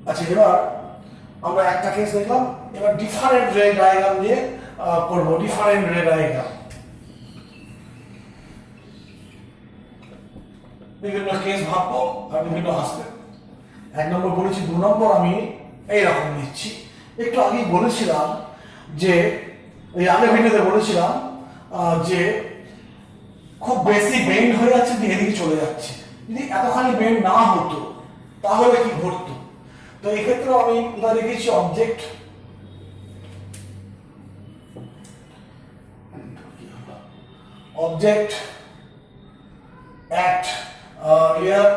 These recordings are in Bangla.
আচ্ছা, এবার আমরা একটা কেস দেখলাম, এবার ডিফারেন্ট রে ডায়াগ্রাম দিয়ে করবো। ডিফারেন্ট রে ডায়াগ্রাম, বিভিন্ন কেস ভাববো আর বিভিন্ন হাসবে। 1 নম্বর বলেছি, 2 নম্বর আমি এইরকম নিচ্ছি। একটু আগেই বলেছিলাম যে ওই আগের ভিডিওতে বলেছিলাম যে খুব বেশি বেন্ড হয়ে যাচ্ছে, এদিকে চলে যাচ্ছে। যদি এতখানি বেন্ড না হতো তাহলে কি ঘটতো? তো এক্ষেত্রে আমি কোথায় রেখেছি object, object at rear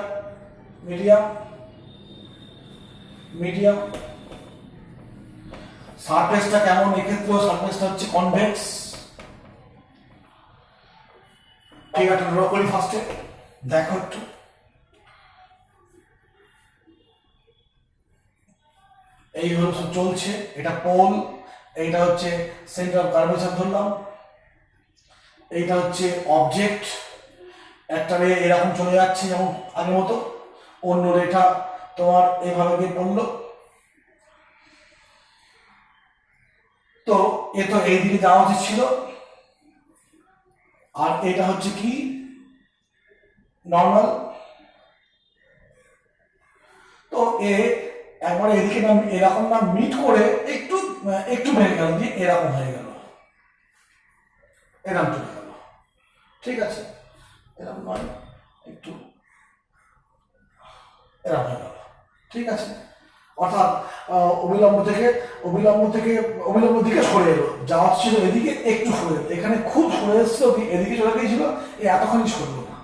medium, medium সারফেসটা কেমন? এক্ষেত্রেও সারফেসটা হচ্ছে কনভেক্স। ঠিক আছে, ড্র করি ফার্স্টে, দেখো একটু। এই হলো সব চলছে, এটা পোল, এইটা হচ্ছে সেন্টার অফ কার্ভেচার ধরলাম, এইটা হচ্ছে অবজেক্ট। একটা রে এরকম চলে যাচ্ছে যেমন আগের মতো, অন্য রেটা তোমার এইভাবে গিয়ে পড়লো। তো এ তো এই দিকে যাওয়া উচিত ছিল, আর এটা হচ্ছে কি নর্মাল। তো এ একবার এদিকে না এরকম না মিট করে একটু একটু বেড়ে গেল, দিয়ে এরকম হয়ে গেল, এরকম চলে গেল। ঠিক আছে, এরকম নয়, একটু এরকম হয়ে গেল। ঠিক আছে, অর্থাৎ অবিলম্ব থেকে অবিলম্ব দিকে সরে এলো, যাওয়া ছিল এদিকে একটু সরে এলো, এখানে খুব সরে এসছে, এদিকে চলে গিয়েছিল, এতখানি সরলো না।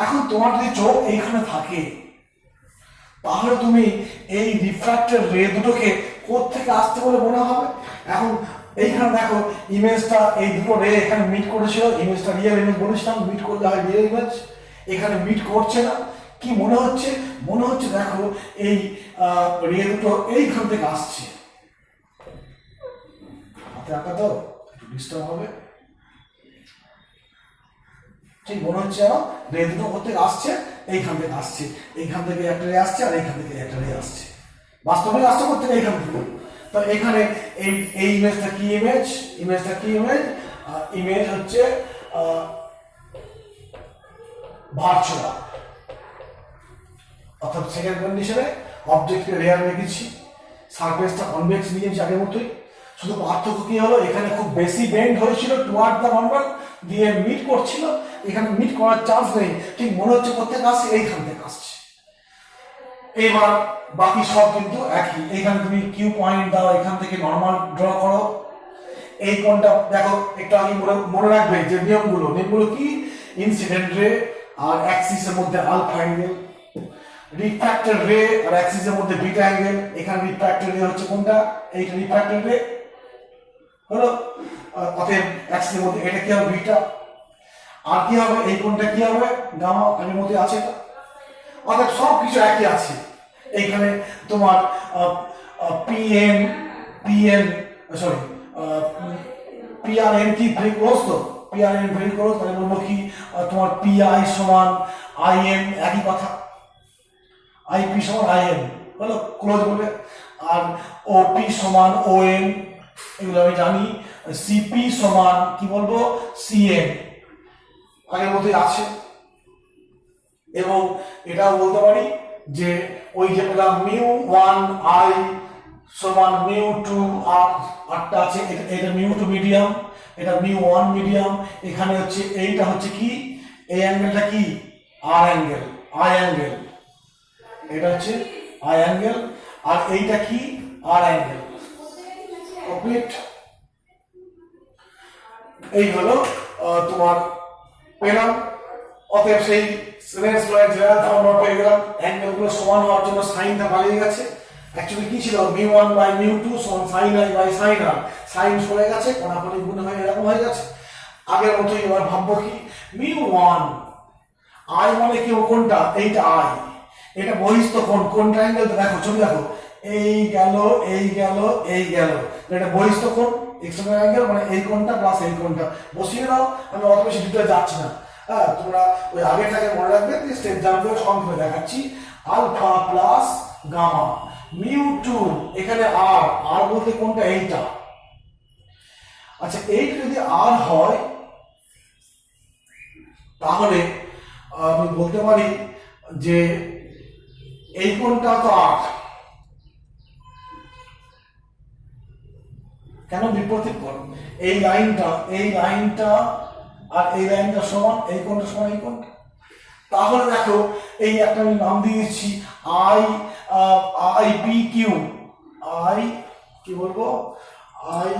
এখন তোমার যদি চোখ এইখানে থাকে তাহলে তুমি এই রিফ্র্যাক্টেড রে দুটোকে কোত্থেকে আসতে বলে মনে হবে? এখন এইখানে দেখো ইমেজটা, এই দুটো রে এখানে মিট করেছিল, ইমেজটা রিয়েল ইমেজ বলেছিলাম, মিট করলে হয় রিয়েল ইমেজ, এখানে মিট করছে না। কি মনে হচ্ছে? মনে হচ্ছে দেখো এই রে দুটো এইখান থেকে আসছে। হাতে আঁকা দাও, একটু ডিস্টার্ব হবে। ঠিক মনে হচ্ছে যেন রে দুটো কোথা থেকে আসছে, এইখান থেকে আসছে, এইখান থেকে একটা রে আসছে, আর এইখান থেকে একটা রে আসছে। বাস্তবে আসছে কোথা থেকে? এইখান থেকে। তো এখানে এই ইমেজটা কি ইমেজ? ইমেজটা কি ইমেজ? ইমেজ হচ্ছে ভার্চুয়াল, অর্থাৎ সেকেন্ড কন্ডিশনে অবজেক্টকে রেয়ার রেখেছি, সারফেসটা কনভেক্স নিয়েছি আগের মতোই। শুধু পার্থক্য কি হলো, এখানে খুব বেশি বেন্ড হয়েছিল টুয়ার্ড দ্য নর্মাল, দিয়ে মিট করছিল, এখানে মিট করার চান্স নেই। ঠিক মনে হচ্ছে কোথেকে আসছে, এইখান থেকে আসছে। এবার বাকি সব কিন্তু একই। এইখানে তুমি কিউ পয়েন্ট দাও, এখান থেকে নর্মাল ড্র করো। এই কোণটা দেখো, একটু আগে মনে রাখবে যে নিয়মগুলো কি? ইনসিডেন্ট রে আর অ্যাক্সিসের মধ্যে আলফা অ্যাঙ্গেল, রিফ্র্যাক্টেড রে আর অ্যাক্সিসের মধ্যে বিটা অ্যাঙ্গেল। এখানে রিফ্র্যাক্টেড রে হচ্ছে কোনটা? এইটা রিফ্র্যাক্টেড রে হলো, অতএব অ্যাক্সিসের মধ্যে এটা কি হবে? বিটা। আর কি হবে? এই কোণটা কি হবে? গামা। আগের মধ্যে আছে এটা, অর্থাৎ সব কিছু একই আছে। এইখানে তোমার পিএন সরি পিআরএন কি ভেরি ক্লোজ, তো পিআরএন ভেরি ক্লোজ, তাহলে বলবো কি তোমার পিআই সমান আইএন, একই কথা, আইপি সমান আইএন হলো ক্লোজ বলে। আর ওপি সমান ওএন, এগুলো আমি জানি। সিপি সমান কি বলবো? সিএন, আগের মধ্যেই আছে। এবং এটাও বলতে পারি যে ওই যে পেলাম μ1 আই সমান μ2 আর আটটা আছে, এটা μ2 মিডিয়াম, এটা μ1 মিডিয়াম। এখানে হচ্ছে এইটা হচ্ছে কি? এই অ্যাঙ্গেলটা কি? আর অ্যাঙ্গেল, আই অ্যাঙ্গেল, এটা হচ্ছে আই অ্যাঙ্গেল। আর এইটা কি? আর অ্যাঙ্গেল। কমপ্লিট। এই হলো তোমার পেলাম। অতএব সেই রেঞ্জ ফ্লোয়েড জেনারেল ফর্মুলা পেয়ে গেলাম। অ্যাঙ্গেলগুলো সমান হওয়ার জন্য সাইনটা পালিয়ে গেছে। অ্যাকচুয়ালি কি ছিল? μ1 বাই μ2 সমান sin i by sin r। Sine সরে গেছে, কোণাকুণি গুণ হয়ে এরকম হয়ে গেছে। আগের মতোই এবার ভাববো কি? μ1 i মানে কি? কোনটা? এইটা i, এটা বহিস্থ কোণ। কোনটা অ্যাঙ্গেল দেখো, ছবি দেখো, এই গেল এই গেল এই গেল, এটা বহিস্থ কোণ, এক্সটার্নাল অ্যাঙ্গেল, মানে এই কোণটা প্লাস এই কোণটা বসিয়ে দাও। আমি অত বেশি ডিটেইলে যাচ্ছি না, তোমরা ওই আগেরটাকে মনে রাখবে। স্টেপ জাম্প করে সংক্ষেপে দেখাচ্ছি। Alpha plus gamma, mu two এখানে আর, আর বলতে কোনটা এইটা। আচ্ছা এইটা যদি আর হয় তাহলে আমি বলতে পারি যে এই কোনটা তো আর, কেন বিপরীত কোণ, এই লাইনটা আর এই লাইনটা সমান, এই কোণটা সমান এই কোণটা। তাহলে দেখো এই একটা আমি নাম দিয়ে দিচ্ছি আই পি কিউ, আই কি বলবো, আই,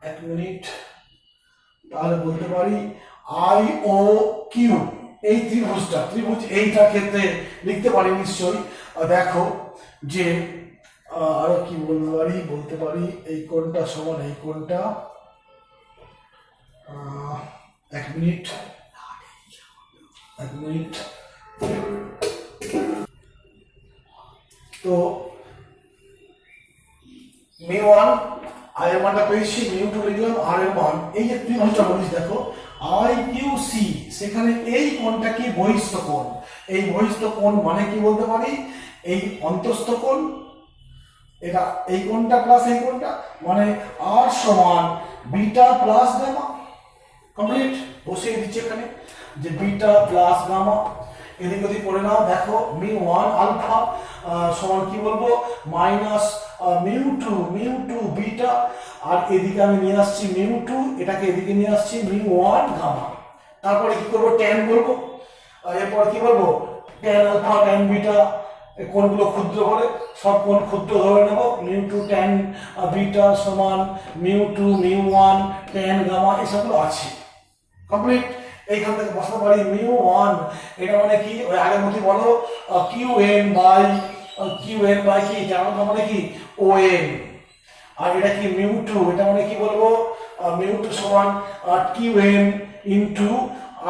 এক মিনিট, তাহলে বলতে পারি আই ও কিউ। এই ত্রিভুজ এইটার ক্ষেত্রে লিখতে পারি নিশ্চয়ই। দেখো যে আরো কি বলতে পারি এই কোণটা সমান এই কোণটা, এক মিনিট, তো মিউ ওয়ান আর এর মানটা পেয়েছি, মিউ টু লিখলাম, আর এর মান এই যে ত্রিভুজটা বলিস দেখো আই কিউ সি, সেখানে এই কোণটা কি বহিস্থ কোণ, এই বহিস্থ কোণ মানে কি বলতে পারি এই অন্তস্থ কোণ, এটা এই কোণটা প্লাস এই কোণটা, মানে আর সমান বিটা প্লাস গামা। কমপ্লিট, বসিয়ে দিচ্ছি এখানে যে বিটা প্লাস গামা, এদিক ওদিক করে নাও। দেখো মিউ ওয়ান আলফা সমান কি বলবো মাইনাস মিউ টু বিটা, আর এদিকে আমি নিয়ে আসছি মিউ টু, এটাকে এদিকে নিয়ে আসছি মিউ ওয়ান গামা। তারপরে কি করবো ট্যান বলবো, এরপর কি বলবো ট্যান আলফা ট্যান বিটা, কোণগুলো ক্ষুদ্র করে সব কোণ ক্ষুদ্র ধরে নেব, মিউ টু ট্যান বিটা সমান mu two mu one tan gamma, এসবগুলো আছে। কমপ্লিট, এইখান থেকে বসাতে পারি মিউ ওয়ান, এটা মানে কি ওই আগের মতো বলো কিউ এন বাই কি জানো মানে কি ও এন, আর এটা কি মিউ টু, এটা মানে কি বলবো মিউ টু সমান Q N into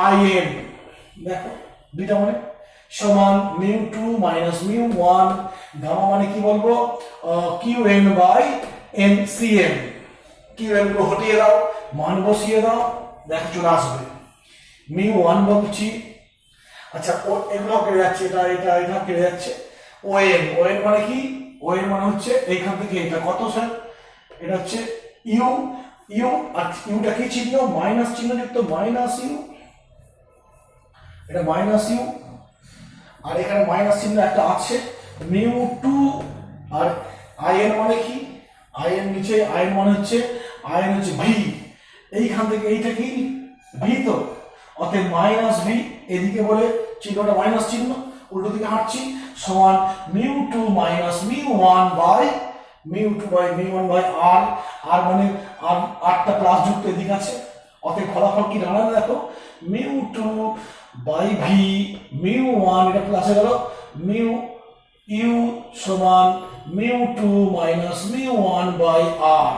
I N, দেখো দুইটা মানে সমান mu two minus mu one, gamma মানে কি বলবো Q N by N C N, Q N গুলো হটিয়ে দাও, মান বসিয়ে দাও, দেখো চলে আসবে মিউ ওয়ান বলছি। আচ্ছা ও এগুলো কেটে যাচ্ছে, এটা কেটে যাচ্ছে, ওএন মানে কি, ওএন মানে হচ্ছে এইখান থেকে এটা কত স্যার, এটা হচ্ছে ইউ আর ইউটা কি চিহ্ন মাইনাস চিহ্ন যুক্ত মাইনাস ইউ, এটা মাইনাস ইউ, আর এখানে মাইনাস চিহ্ন একটা আছে মিউ টু, আর আইএন মানে কি আইএন নিচে আইএন মানে হচ্ছে ভি, এইখান থেকে এইটা কি ভি, তো অতএব মাইনাস ভি, এদিকে বলে চিহ্নটা মাইনাস চিহ্ন উল্টো দিকে হাঁটছি, সমান mu two minus mu one by mu one by R, R মানে আরটা প্লাস যুক্ত এদিকে আছে, অতএব ফলাফল কি দাঁড়ালো দেখো mu two by V mu one, এটা প্লাসে গেল মিউ ইউ সমান mu two minus mu one by R.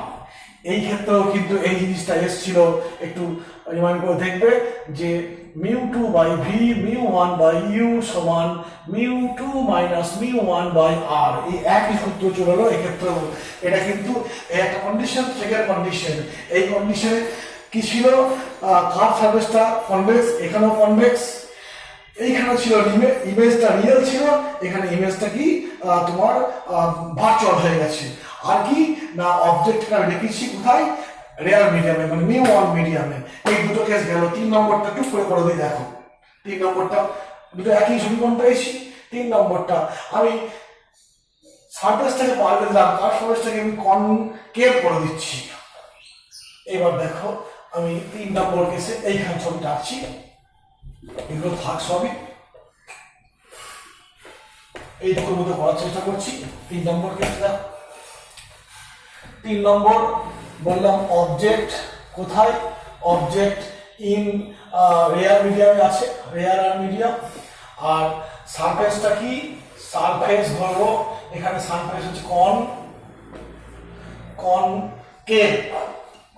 এই ক্ষেত্রেও কিন্তু এই জিনিসটা এসেছিল, একটু রিমাইন্ড করে দেখবে যে mu two by V mu one by U সমান mu two minus mu one by R, এই একই সূত্র চলে এলো এক্ষেত্রেও। এটা কিন্তু একটা কন্ডিশন, সেকেন্ড কন্ডিশন, এই কন্ডিশনে কি ছিল কার্ভ সারফেসটা কনভেক্স, এখানেও কনভেক্স, এইখানে ছিল ইমেজটা রিয়েল ছিল, এখানে ইমেজটা কি তোমার ভার্চুয়াল হয়ে গেছে। আর কি না অবজেক্টটা রেখেছি কোথায় রিয়েল মিডিয়ামে, মানে মিউ ওয়ান মিডিয়ামে। এই দুটো কেস গেল। 3 নম্বরটা একটু করে দিই দেখো, 3 নম্বরটা দুটো একই সমীকরণ পেয়েছি। 3 নম্বরটা আমি সারফেসটাকে পাল্টে দিলাম, কার সারফেসটাকে আমি কনকেভ করে দিচ্ছি। এবার দেখো আমি 3 নম্বর কেসে এইখানে ছবিটা আঁকছি, এগুলো থাক সবই এইটুকুর মধ্যে করার চেষ্টা করছি। 3 নম্বর কেসটা, 3 নম্বর বললাম অবজেক্ট কোথায়, অবজেক্ট ইন রেয়ার মিডিয়ামে আছে, রেয়ার আর মিডিয়াম। আর সারফেসটা কি, সারফেস ধরবো এখানে সারফেস হচ্ছে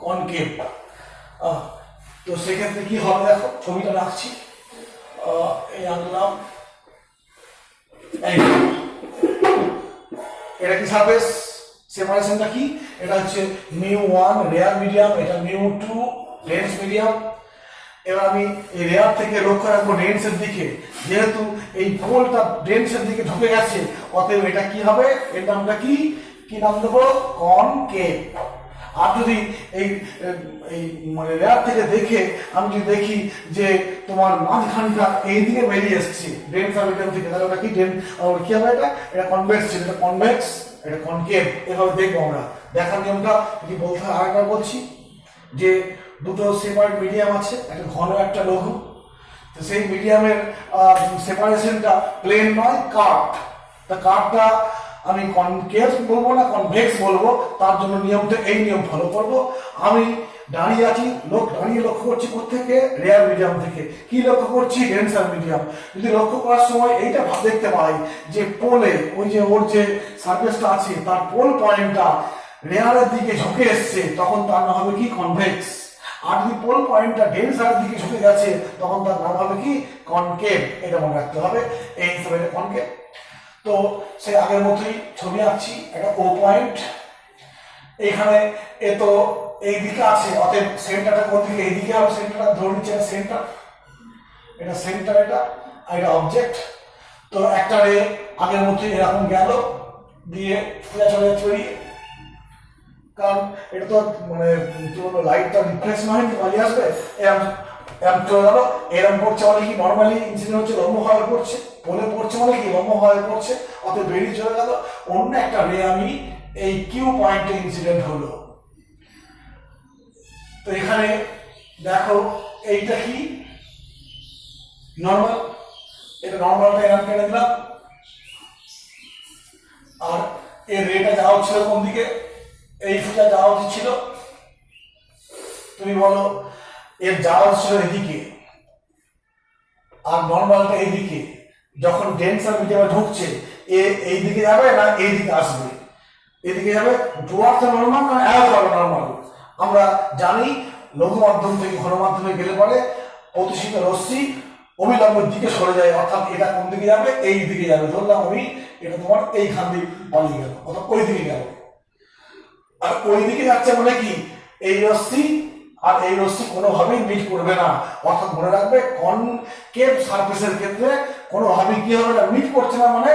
কনকেভ। তো সেক্ষেত্রে কি হবে দেখো ছবিটা রাখছি, এই আনলাম, এটা কি সারফেস, সেপারেশনটা কি, এটা হচ্ছে মিউ ওয়ান রেয়ার মিডিয়াম, এটা মিউ টু লেন্স মিডিয়াম। এবার আমি এই রেয়ার থেকে লক্ষ্য রাখবো ডেন্সের দিকে, যেহেতু এই পোলটা ডেন্সের দিকে ঢুকে গেছে, অতএব এটা কি হবে, এর নামটা কি নাম দেবো, কনকেভ। আর যদি এই এই মানে রেয়ার থেকে দেখে আমি যদি দেখি যে তোমার মাঝখানটা এইদিকে বেরিয়ে এসছে ডেন্স আর মিডিয়াম থেকে, তাহলে ওটা কি কি হবে, এটা কনভেক্স ছিল, এটা কনভেক্স, এটা কনকেভ। এভাবে দেখবো আমরা। দেখার নিয়মটা যদি বলতে হয় আরেকবার বলছি, যে দুটো সেপারেট মিডিয়াম আছে, একটা ঘন একটা লঘু। তো সেই মিডিয়ামের সেপারেশনটা প্লেন নয়, কার্ভড। তা কার্ভটা আমি কনকেভ বলবো না কনভেক্স বলবো, তার জন্য নিয়মটা এই নিয়ম ফলো করব। আমি দাঁড়িয়ে আছি, দাঁড়িয়ে লক্ষ্য করছি কোত্থেকে, রেয়ার মিডিয়াম থেকে। কি লক্ষ্য করছি, ডেন্সার মিডিয়াম। যদি লক্ষ্য করার সময় এইটা দেখতে পাই যে পোলে ওই যে ওর যে সারফেসটা আছে তার পোল পয়েন্টটা রেয়ারের দিকে ঝুঁকে এসছে, তখন তার নাম হবে কি, কনভেক্স। আর যদি পোল পয়েন্টটা ডেন্সারের দিকে ঝুঁকে গেছে, তখন তার নাম হবে কি, কনকেভ। এটা মনে রাখতে হবে, এই হিসাবে কনকেভ। তো সে আগের মতোই ছবি আঁকছি, একটা ও পয়েন্ট। এখানে এ তো এই দিকে আছে, অতএব সেন্টারটা কোন দিকে, এইদিকে হবে সেন্টারটা, ধরে নিচ্ছে সেন্টার, এটা সেন্টার, এটা আর এটা অবজেক্ট। তো একটা রে আগের মতোই এরকম গেল, দিয়ে চলে যাচ্ছে, কারণ এটা তো মানে কি বলবো, লাইটটা রিফ্লেক্স নয়, পালিয়ে আসবে, এরকম চলে গেল। এরকম পড়ছে মানে কি, নর্মালি ইনসিডেন্ট হচ্ছে লম্বভাবে পড়ছে, পোলে পড়ছে মানে কি লম্বভাবে পড়ছে, অতএব বেরিয়ে চলে গেল। অন্য একটা রে আমি এই কিউ পয়েন্টে ইনসিডেন্ট হলো। তো এখানে দেখো এইটা কি, নর্মাল, এটা নর্মালটা এরকম কেটে দিলাম। আর এর রেটা যাওয়া হচ্ছিল কোন দিকে, এই সোজা যাওয়া উচিত ছিল, তুমি বলো এর যাওয়া ছিল এদিকে, আর নর্মালটা এইদিকে। যখন ডেন্সার মিডিয়ামে ঢুকছে, এই দিকে যাবে না এই দিকে আসবে, এদিকে যাবে, টুয়ার্ডস দ্য নরমাল না অ্যাজ দ্য নরমাল। আমরা জানি লঘু মাধ্যম থেকে ঘন মাধ্যমে গেলে পরে প্রতিষ্ঠিত রশ্মি অবিলম্বের দিকে সরে যায়, অর্থাৎ এটা কোন দিকে যাবে, এই দিকে যাবে। ধরলাম আমি এটা তোমার এইখান দিয়ে পালিয়ে গেল, অর্থাৎ ওই দিকে গেল। আর ওই দিকে যাচ্ছে মানে কি, এই রশ্মি আর এই রশ্মি কোনোভাবেই মিট করবে না। অর্থাৎ মনে রাখবে, কনকেভ সারফেসের ক্ষেত্রে কোনোভাবেই কি হবে না, মিট করছে না, মানে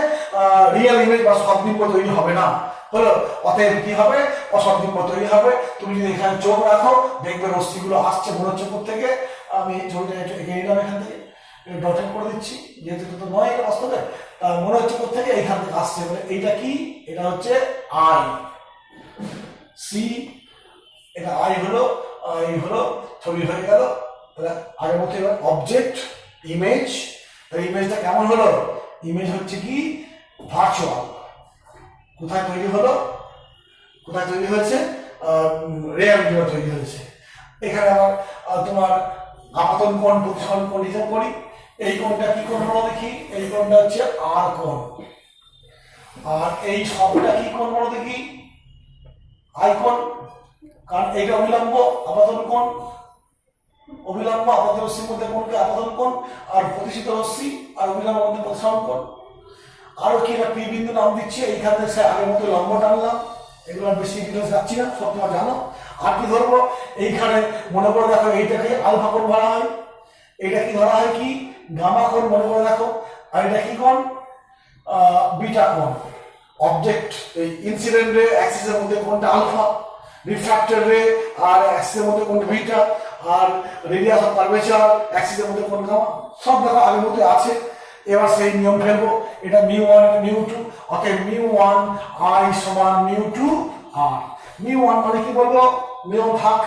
রিয়েল ইমেজ বা সদ্বিম্ব তৈরি হবে না। হলো, অতএব কি হবে, অসদ্বিম্ব তৈরি হবে। তুমি যদি এখানে চোখ রাখো, দেখবে রশ্মিগুলো আসছে মনে হচ্ছে থেকে। আমি ছবিটা একটু এগিয়ে নিলাম, এখান থেকে ডটেড করে দিচ্ছি, যেহেতু তো নয় এটা বাস্তবে, মনে হচ্ছে থেকে এইখান থেকে আসছে। মানে এইটা কি, এটা হচ্ছে আই সি, এটা আই হলো, এই হলো, ছবি হয়ে গেল। তাহলে আগের মতো এবার অবজেক্ট, ইমেজ। ইমেজটা কেমন হলো, ইমেজ হচ্ছে কি ভার্চুয়াল। কোথায় তৈরি হলো, কোথায় তৈরি হয়েছে, রেয়ার মিডিয়ামে তৈরি হয়েছে। এখানে আবার তোমার আপাতন কোণ, প্রতিসরণ কোণ হিসাব করি। এই কোণটা কি কোণ বলো দেখি, এই কোণটা হচ্ছে আর কোণ। আর এই সবটা কি কোণ বলো দেখি, আই কোণ। কারণ এইটা অবিলম্ব আপাতন কোণ, অবিলম্ব আপাত রশ্মির মধ্যে কোণকে আপাতন কোণ, আর প্রতিষ্ঠিত রশ্মি আর অবিলম্ব মধ্যে প্রতিসরণ কোণ। আরো কি একটা পি বিন্দু নাম দিচ্ছি, এইখান থেকে আগের মতো লম্ব টানলাম। এগুলো বেশি ডিটেলস যাচ্ছি না, সব তোমার জানো। আর কি ধরবো, এইখানে মনে করে দেখো, এইটাকে আলফা কোণ বলা হয়, এটা কি ধরা হয় কি গামা কোণ, মনে করে দেখো। আর এটা কি কোণ, বিটা কোণ। অবজেক্ট এই ইনসিডেন্ট রে অ্যাক্সিসের মধ্যে কোণটা আলফা, রিফ্র্যাক্টেড রে আর অ্যাক্সিসের মধ্যে কোণটা বিটা, আর রেডিয়াস অফ কার্ভেচার অ্যাক্সিসের মধ্যে কোণ গামা। সব দেখো আগের মধ্যে আছে। এবার সেই নিয়ম ফেলবো, এটা μ1 μ2, অতএব μ1 I সমান μ2 R। μ1 মানে কি বলবো, নিয়ম থাক।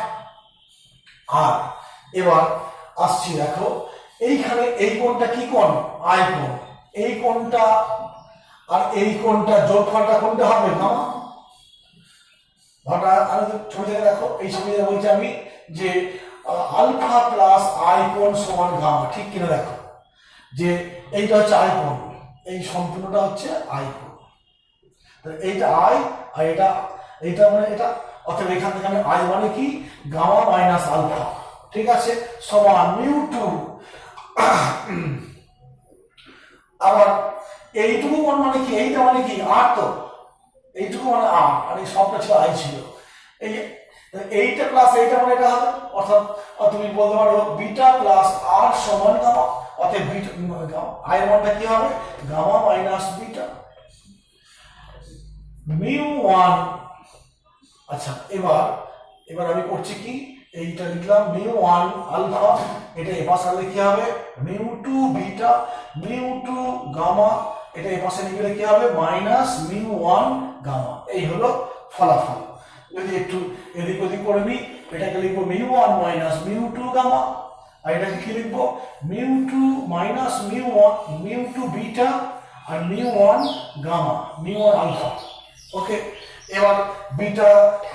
আর এবার আসছি দেখো, এইখানে এই কোণটা কি কোণ, I কোণ। এই কোণটা আর এই কোণটা যোগফলটা কোনটা হবে, গামা। ঘটা আর ছবি থেকে দেখো, এই ছবিতে বলছি আমি যে আলফা প্লাস আই কোণ সমান গামা, ঠিক কিনা দেখো, যে এইটা হচ্ছে আই কোণ, এই সম্পূর্ণটা হচ্ছে আই কোণ। এইটা আই আর এইটা মানে এটা, অর্থাৎ এখান থেকে আমি আই মানে কি গামা মাইনাস আলফা, ঠিক আছে, সমান μ2। আবার এইটুকু কোণ মানে কি, এইটা মানে কি আর, তো এইটুকু মানে আর, আর এই সবটা ছিল আই ছিল। এইটা প্লাস এইটা মানে এটা হবে, অর্থাৎ তুমি বলতে পারো বিটা প্লাস আর সমান গামা, অর্থাৎ বিটা আই এর মানটা কি হবে gamma minus beta mu one. আচ্ছা এবার এবার আমি করছি কি, এইটা লিখলাম মিউ ওয়ান আলফা, এটা এপাশে আনলে কি হবে mu two beta mu two gamma, এটা এপাশে লিখলে কি হবে মাইনাস মিউ ওয়ান গামা। এই হলো ফলাফল। যদি একটু এদিক ওদিক করে নিই, এটাকে লিখবো mu one minus mu two gamma, আর এটাকে কি লিখবো mu two minus mu two beta আর mu one gamma mu one alpha. Okay, এবার বিটা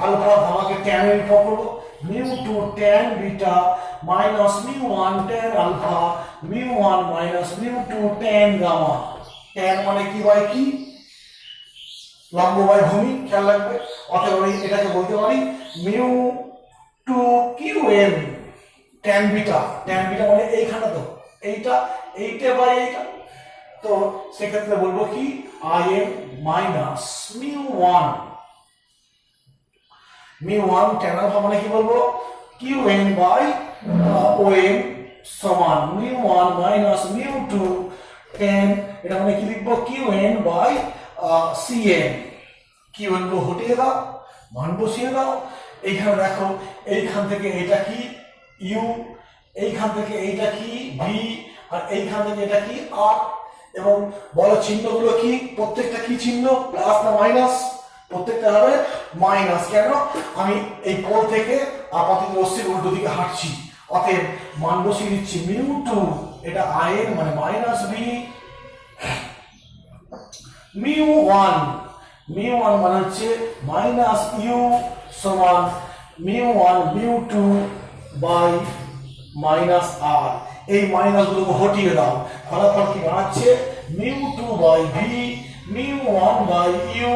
আলফা গামাকে ট্যান এর ফর্ম করবো, mu two tan beta minus mu one tan alpha mu one minus mu two tan gamma. Tan মানে কি বাই কি লম্ব বাই ভূমি, খেয়াল রাখবে। অতএব আমি এটাকে বলতে পারি mu two Q M tan beta মানে এইখানে তো এইটা এইটা বাই এইটা, তো সেক্ষেত্রে বলবো কি I M minus mu one tan alpha মানে কি বলবো Q N by O M সমান mu one minus mu two tan, এটা মানে কি লিখবো Q N by C N. Q N গুলো হটিয়ে দাও, মান বসিয়ে দাও। এইখানে দেখো এইখান থেকে এটা কি ইউ, এইখান থেকে এইটা কি ভি, আর এইখান থেকে এটা কি আর। এবং বলো চিহ্নগুলো কি, প্রত্যেকটা কি চিহ্ন প্লাস না মাইনাস, প্রত্যেকটা হবে মাইনাস। কেন আমি এই পোল থেকে আপাতত রশ্মির উল্টো দিকে হাঁটছি, অতএব মান বসিয়ে দিচ্ছি মিউ টু, এটা আই এর মানে মাইনাস বি, মিউ ওয়ান মানে হচ্ছে মাইনাস ইউ সমান mu one mu two by minus R. এই মাইনাস গুলোকে হটিয়ে দাও, ফলাফল কি দাঁড়াচ্ছে mu two by V mu one by U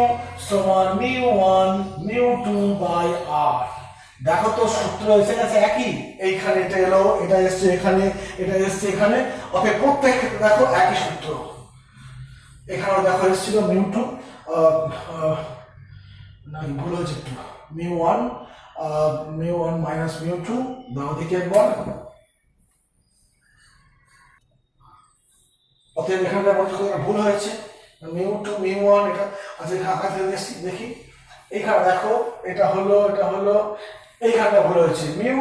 সমান mu one mu two by R. দেখো তো সূত্র এসে গেছে একই, এইখানে এটা এলো, এটা এসছে এখানে, এটা এসছে এখানে, অতএব প্রত্যেক ক্ষেত্রে দেখো একই সূত্র। এখানেও দেখো এসেছিল মিউ টু না ভুল হয়েছে একটু, mu one minus mu two, দাও দিকে একবার। অতএব এখানে ভুল হয়েছে মিউ টু মিউ ওয়ান, এটা আচ্ছা এখানে আঁকা দেখি, এইখানে দেখো এটা হলো এইখানটা ভুল হয়েছে mu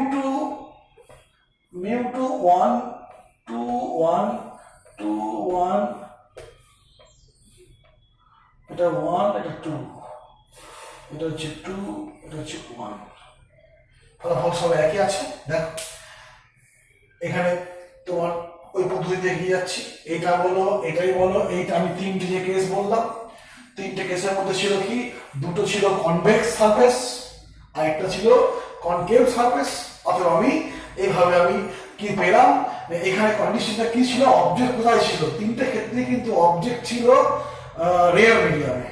two one two one two one, এটা ওয়ান এটা টু, এটা হচ্ছে টু, এটা হচ্ছে ওয়ান, ফলাফল সব একই আছে। দেখো এখানে তোমার ওই পদ্ধতিতে এগিয়ে যাচ্ছি, এটা বলো এটাই বলো, এইটা আমি তিনটে যে কেস বললাম, তিনটে কেসের মধ্যে ছিল কি, দুটো ছিল কনভেক্স সারফেস আর একটা ছিল কনকেভ সারফেস। অথবা আমি এইভাবে আমি কি পেলাম, এখানে কন্ডিশনটা কি ছিল, অবজেক্ট কোথায় ছিল, তিনটে ক্ষেত্রে কিন্তু অবজেক্ট ছিল রেয়ার মিডিয়ামে,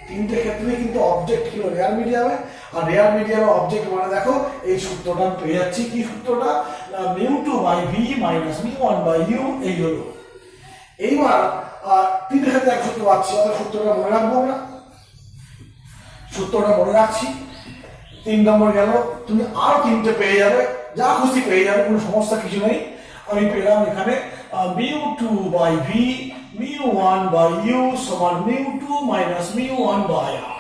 তিনটে ক্ষেত্রে কিন্তু অবজেক্ট ছিল রেয়ার মিডিয়ামে। আর রেয়ার মিডিয়ামে অবজেক্ট মানে দেখো এই সূত্রটা পেয়ে যাচ্ছি, কি সূত্রটা mu two by V minus mu one by U, এই হলো। এইবার তিনটে ক্ষেত্রে এক সূত্র পাচ্ছি, অর্থাৎ সূত্রটা মনে রাখবো আমরা, সূত্রটা মনে রাখছি। 3 নম্বর গেল, তুমি আর তিনটে পেয়ে যাবে, যা খুশি পেয়ে যাবে, কোনো সমস্যা কিছু নেই। আমি পেলাম এখানে mu two by V mu one by U সমান mu two minus mu one by R.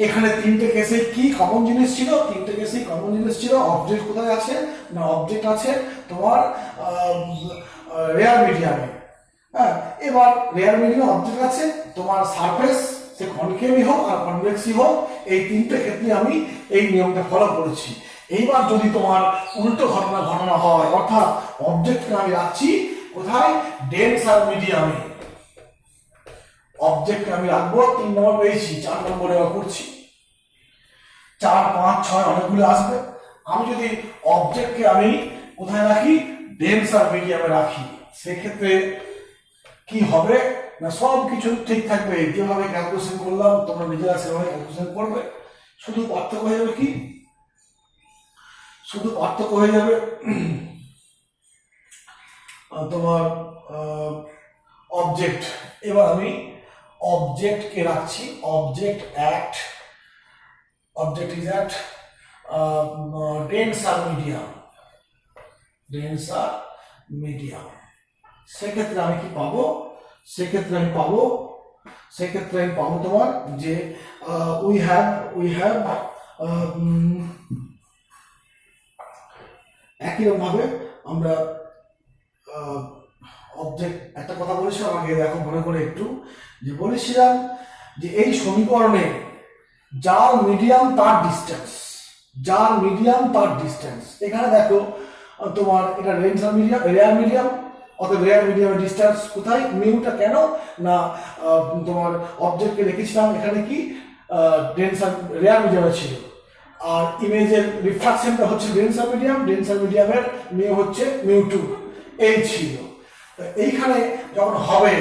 এখানে তিনটে কেসে কি কমন জিনিস ছিল, তিনটে কেসে কমন জিনিস ছিল, অবজেক্ট কোথায় আছে না অবজেক্ট আছে তোমার রেয়ার মিডিয়ামে। হ্যাঁ, এবার রেয়ার মিডিয়ামে অবজেক্ট আছে তোমার সারফেস, সে কনকেভই হোক আর কনভেক্সই হোক, এই তিনটে ক্ষেত্রে আমি এই নিয়মটা ফলো করেছি। এইবার যদি তোমার উল্টো ঘটনা হয়, অর্থাৎ অবজেক্টকে আমি রাখছি কোথায়, ডেন্সার মিডিয়ামে, অবজেক্টকে আমি রাখবো 3 নম্বর পেয়েছি, 4 নম্বরে এবার করছি, 4 5 6 অনেকগুলো আসবে। আমি যদি অবজেক্টকে আমি কোথায় রাখি, ডেন্সার মিডিয়ামে রাখি, সেক্ষেত্রে কি হবে না সব কিছু ঠিক থাকবে, যেভাবে ক্যালকুলেশন করলাম তোমরা নিজেরা সেভাবে ক্যালকুলেশন করবে। শুধু পার্থক্য হয়ে যাবে কি, শুধু পার্থক্য হয়ে যাবে তোমার অবজেক্ট। এবার আমি অবজেক্টকে রাখছি, object is at denser medium, denser medium. সেক্ষেত্রে আমি কি পাবো? সেক্ষেত্রে আমি পাবো তোমার যে উই হ্যাভ একই রকম ভাবে আমরা অবজেক্ট, একটা কথা বলেছিলাম আগে, দেখো মনে করে একটু, যে বলেছিলাম যে এই সমীকরণে যার মিডিয়াম তার ডিস্টেন্স, যার মিডিয়াম তার ডিস্টেন্স। এখানে দেখো তোমার এটা রেয়ার মিডিয়াম, অতএব রেয়ার মিডিয়ামের ডিস্টেন্স কোথায়? মিউটা কেন না তোমার অবজেক্টকে রেখেছিলাম এখানে কি ডেন্সার রেয়ার মিডিয়ামে ছিল, আর ইমেজের রিফ্রাকশনটা হচ্ছে ডেন্সার মিডিয়ামের মিউ হচ্ছে মিউ2 এই ছিল। এইখানে যখন হবে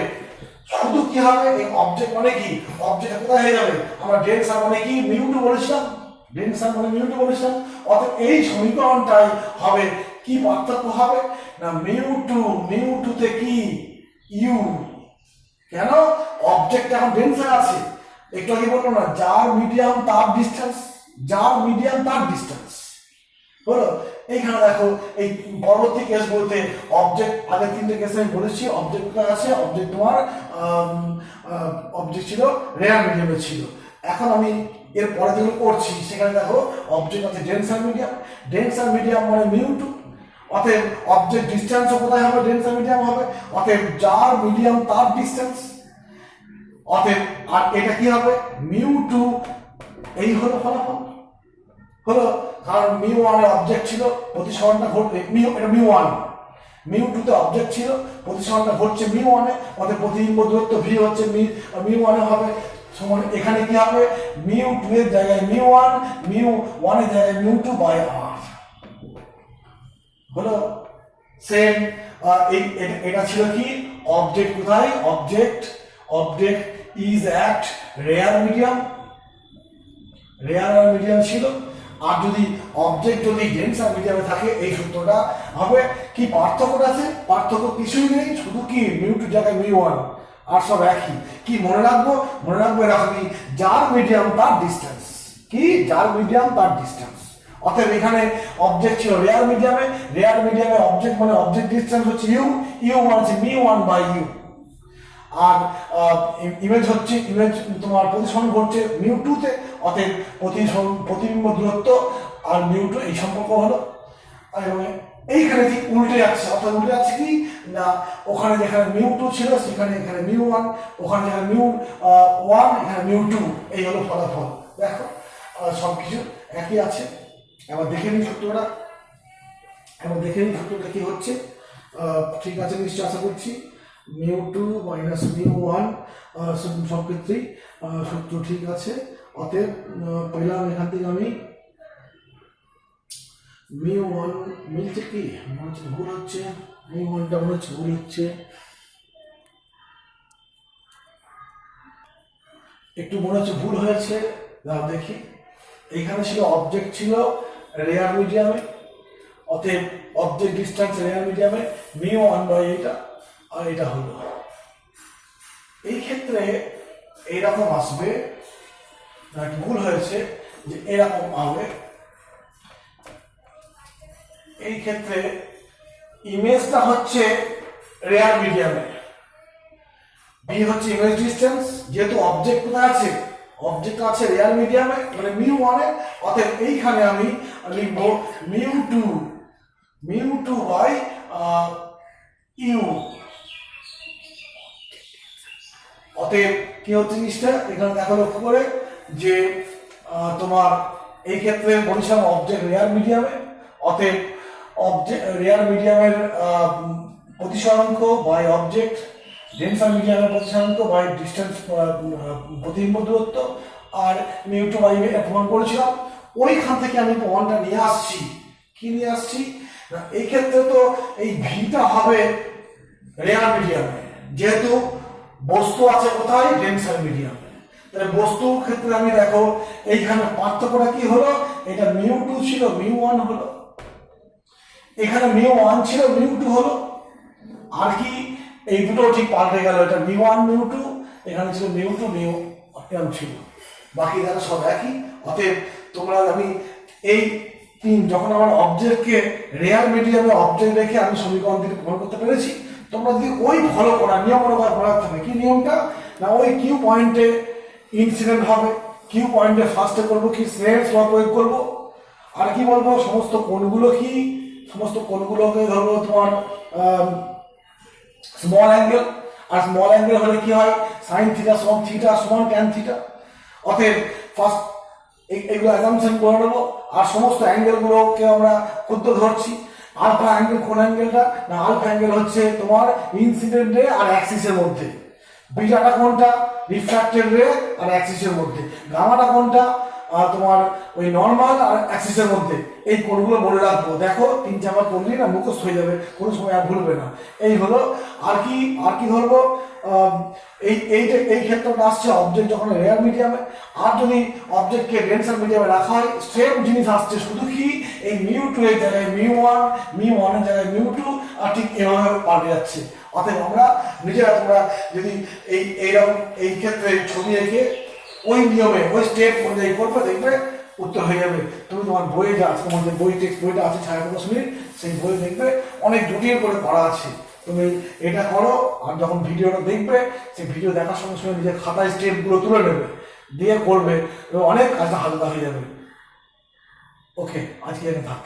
শুধু কি হবে, এই অবজেক্ট মানে কি, অবজেক্ট কোথায় হয়ে যাবে? আমরা ডেন্সার মানে কি মিউ2 বলেছিলাম, অর্থাৎ এই সমীকরণটাই হবে কি পার্থক্য হবে না মিউ2 তে কি ইউ, কেন? অবজেক্ট এখন ডেন্সার আছে, একটু আগে বললো না যার মিডিয়াম তার ডিস্টেন্স হলো। এইখানে দেখো এই পরবর্তী কেস বলতে অবজেক্ট, আগে তিনটে কেসে আমি বলেছি অবজেক্ট কোথায় আছে, অবজেক্ট তোমার অবজেক্ট ছিল রেয়ার মিডিয়ামে ছিল। এখন আমি এর পরে যেগুলো করছি সেখানে দেখো অবজেক্ট আছে ডেন্সার মিডিয়াম মানে মিউ2, অতএব অবজেক্ট ডিস্টেন্সও কোথায় হবে? ডেন্সার মিডিয়াম হবে, অতএব যার মিডিয়াম তার ডিস্টেন্স, অতএব আর এটা কি হবে মিউ2, এই হলো ফলাফল হলো। কারণ মিউ1 এ অবজেক্ট ছিল, প্রতিসরণটা ঘটবে এটা মিউ2 তে অবজেক্ট ছিল, প্রতিসরণটা ঘটছে মিউ1 এ, অতএব প্রতিবিম্ব দূরত্ব ভি হচ্ছে মিউ1 এ হবে সমান, এখানে কি হবে মিউ2 এর জায়গায় মিউ1 এর জায়গায় মিউ2 বাই আর হলো। সেম এটা ছিল কি অবজেক্ট কোথায়, object is at rare medium ছিল। আর যদি অবজেক্ট যদি ডেন্সার মিডিয়ামে থাকে এই সূত্রটা হবে কি, পার্থক্যটা আছে, পার্থক্য কিছুই নেই, শুধু কি মিউ2 জায়গায় মিউ1 আর সব একই। কি মনে রাখবো এরকমই, যার মিডিয়াম তার ডিস্টেন্স, অতএব এখানে অবজেক্ট ছিল রেয়ার মিডিয়ামে অবজেক্ট মানে অবজেক্ট ডিস্টেন্স হচ্ছে ইউ মানে হচ্ছে মিউ1 বাই ইউ, আর ইমেজ তোমার প্রতিসরণ ঘটছে মিউ2 তে, অতএব প্রতিবিম্ব দূরত্ব আর মিউ2 এই সম্পর্ক হলো। এবং এইখানে ঠিক উল্টে যাচ্ছে, অর্থাৎ উল্টে যাচ্ছে কি না, ওখানে যেখানে মিউ2 ছিল সেখানে এখানে মিউ1, ওখানে যেখানে মিউ1 এখানে মিউ2, এই হলো ফলাফল। দেখো সবকিছু একই আছে। এবার দেখে নিই সূত্রটা কি হচ্ছে। ঠিক আছে নিশ্চয় আশা করছি। মিউ2 মাইনাস মিউ1 সব ক্ষেত্রেই সূত্র ঠিক আছে। অতএব পেলাম এখান থেকে আমি মিউ1 মিলছে কি ভুল হচ্ছে, মিউ1টা মনে হচ্ছে ভুল হচ্ছে, একটু মনে হচ্ছে ভুল হয়েছে। দেখি এইখানে ছিল অবজেক্ট ছিল রেয়ার মিডিয়ামে, অতএব অবজেক্ট ডিস্টেন্স রেয়ার মিডিয়ামে মিউ1 বাই এটা, আর এটা হলো এই ক্ষেত্রে এইরকম আসবে, ভুল হয়েছে যে এরকম হবে। এই ক্ষেত্রে ইমেজটা হচ্ছে রেয়ার মিডিয়ামে, বি হচ্ছে ইমেজ ডিস্টেন্স, যেহেতু অবজেক্ট কোথায় আছে, অবজেক্ট আছে রেয়ার মিডিয়ামে মানে মিউ1 এ, অতএব এইখানে আমি লিখব মিউ2 বাই ইউ। অতএব কি হচ্ছে জিনিসটা এখানে দেখো লক্ষ্য করে যে তোমার এই ক্ষেত্রে বলেছিলাম অবজেক্ট রেয়ার মিডিয়ামে, অতএব অবজেক্ট রেয়ার মিডিয়ামের প্রতিসরাঙ্ক বাই অবজেক্ট, ডেন্সার মিডিয়ামের প্রতিসরাঙ্ক বাই ডিস্টেন্স প্রতিবিম্ব দূরত্ব, আর মিউ2 বাই প্রমাণ করেছিলাম। ওইখান থেকে আমি প্রমাণটা নিয়ে আসছি, কি নিয়ে আসছি না, এই ক্ষেত্রে তো এই ভিটা হবে রেয়ার মিডিয়ামে, যেহেতু বস্তু আছে কোথায় ডেন্সার মিডিয়ামে, তাহলে বস্তুর ক্ষেত্রে আমি দেখো এইখানে পার্থক্যটা কি হলো, এটা মিউ2 ছিল মিউ1 হলো, এখানে মিউ1 ছিল মিউ2 হলো, আর কি এই দুটো ঠিক পাল্টে গেল, এটা মিউ1 মিউ2, এখানে ছিল মিউ2 মিউ1 ছিল, বাকি যারা সব একই। অতএব তোমরা আমি এই তিন যখন আমার অবজেক্টকে রেয়ার মিডিয়ামে অবজেক্ট রেখে আমি সমীকরণ থেকে প্রমাণ করতে পেরেছি, তোমরা যদি ওই ফলো করা নিয়ম অনুযায়ী করা থাকবে, কি নিয়মটা না ওই কিউ পয়েন্টে ইনসিডেন্ট হবে, কিউ পয়েন্টে ফার্স্টে করবো কি স্নেলস ল প্রয়োগ করবো, আর কি বলবো সমস্ত কোণগুলো কি, সমস্ত কোণগুলোকে ধরবো তোমার স্মল অ্যাঙ্গেল, আর স্মল অ্যাঙ্গেল হলে কি হয় সাইন থিটা সমান থিটা সমান ট্যান থিটা। অতএব ফার্স্ট এগুলো অ্যাজাম্পশন করে নেবো, আর সমস্ত অ্যাঙ্গেলগুলোকে আমরা ক্ষুদ্র ধরছি। আলফা অ্যাঙ্গেল কোন অ্যাঙ্গেলটা না আলফা অ্যাঙ্গেল হচ্ছে তোমার ইনসিডেন্ট রে আর অ্যাক্সিসের মধ্যে, বিটাটা কোনটা রিফ্র্যাক্টেড রে আর অ্যাক্সিসের মধ্যে, গামাটা কোনটা তোমার ওই নর্মাল আর অ্যাক্সিসের মধ্যে। এই কোণগুলো মনে রাখবো, দেখো 3-4 করলেই না মুখস্থ হয়ে যাবে, কোনো সময় আর ভুলবে না। এই হলো আর কি ধরবো এই ক্ষেত্রটা আসছে অবজেক্ট যখন রেয়ার মিডিয়ামে, আর যদি অবজেক্টকে ডেন্সার মিডিয়ামে রাখা হয় সেম জিনিস আসছে, শুধু কি এই μ2 এর জায়গায় μ1, μ1 এর জায়গায় μ2, আর ঠিক এভাবে পাল্টে যাচ্ছে। অতএব আমরা নিজেরা তোমরা যদি এইরকম এই ক্ষেত্রে ছবি এঁকে ওই নিয়মে ওই স্টেপ অনুযায়ী করবে, দেখবে উত্তর হয়ে যাবে। তুমি তোমার বইয়ে যা আছে, তোমার যে বই টেক্সট বইটা আছে ছায়াপ্রকাশনীর, সেই বই দেখবে অনেক জটিল করে করা আছে। তুমি এটা করো, আর যখন ভিডিওটা দেখবে সেই ভিডিও দেখার সঙ্গে সঙ্গে নিজের খাতায় স্টেপগুলো তুলে নেবে, দিয়ে করবে, অনেক কাজটা হালকা হয়ে যাবে। ওকে, আজকে এটা থাক।